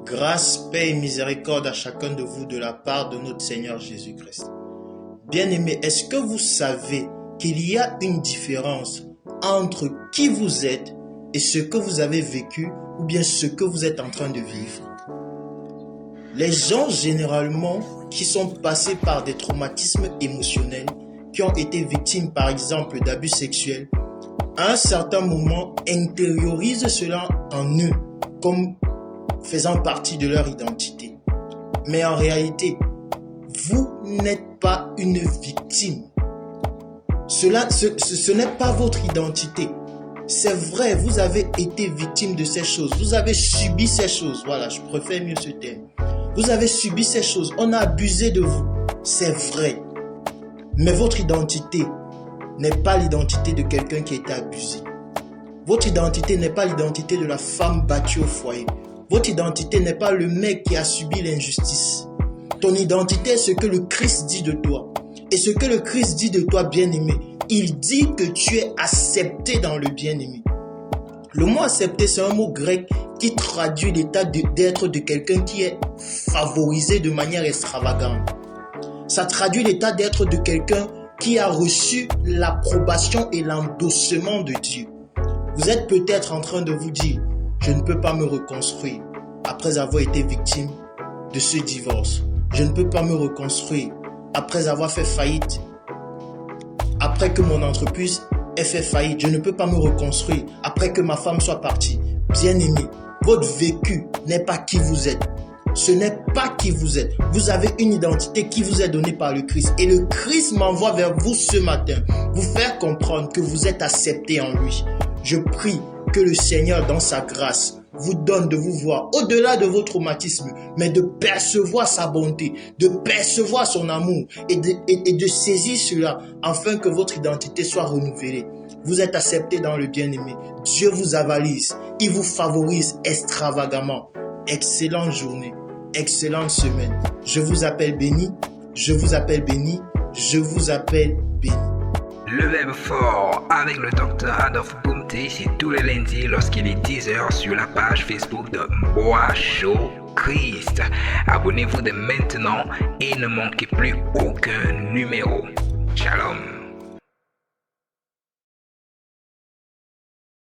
Grâce, paix et miséricorde à chacun de vous de la part de notre Seigneur Jésus-Christ. Bien-aimés, est-ce que vous savez qu'il y a une différence entre qui vous êtes et ce que vous avez vécu ou bien ce que vous êtes en train de vivre? Les gens généralement qui sont passés par des traumatismes émotionnels, qui ont été victimes par exemple d'abus sexuels, à un certain moment intériorisent cela en eux comme faisant partie de leur identité. Mais en réalité, vous n'êtes pas une victime. Ce n'est pas votre identité. C'est vrai, vous avez été victime de ces choses. Vous avez subi ces choses. Voilà, je préfère mieux ce terme. Vous avez subi ces choses. On a abusé de vous. C'est vrai. Mais votre identité n'est pas l'identité de quelqu'un qui a été abusé. Votre identité n'est pas l'identité de la femme battue au foyer. Votre identité n'est pas le mec qui a subi l'injustice. Ton identité est ce que le Christ dit de toi. Et ce que le Christ dit de toi, bien-aimé, il dit que tu es accepté dans le bien-aimé. Le mot accepté, c'est un mot grec qui traduit l'état d'être de quelqu'un qui est favorisé de manière extravagante. Ça traduit l'état d'être de quelqu'un qui a reçu l'approbation et l'endossement de Dieu. Vous êtes peut-être en train de vous dire, je ne peux pas me reconstruire après avoir été victime de ce divorce. Je ne peux pas me reconstruire après avoir fait faillite. Après que mon entreprise ait fait faillite, je ne peux pas me reconstruire après que ma femme soit partie. Bien-aimé, votre vécu n'est pas qui vous êtes. Ce n'est pas qui vous êtes. Vous avez une identité qui vous est donnée par le Christ. Et le Christ m'envoie vers vous ce matin, vous faire comprendre que vous êtes accepté en lui. Je prie que le Seigneur, dans sa grâce, vous donne de vous voir au-delà de vos traumatismes, mais de percevoir sa bonté, de percevoir son amour et de saisir cela afin que votre identité soit renouvelée. Vous êtes accepté dans le bien-aimé. Dieu vous avalise. Il vous favorise extravagamment. Excellente journée, excellente semaine. Je vous appelle béni, je vous appelle béni, je vous appelle béni. Le Verbe Fort avec le Dr Adolphe Boumté, c'est tous les lundis lorsqu'il est 10h sur la page Facebook de Bois Show Christ. Abonnez-vous dès maintenant et ne manquez plus aucun numéro. Shalom.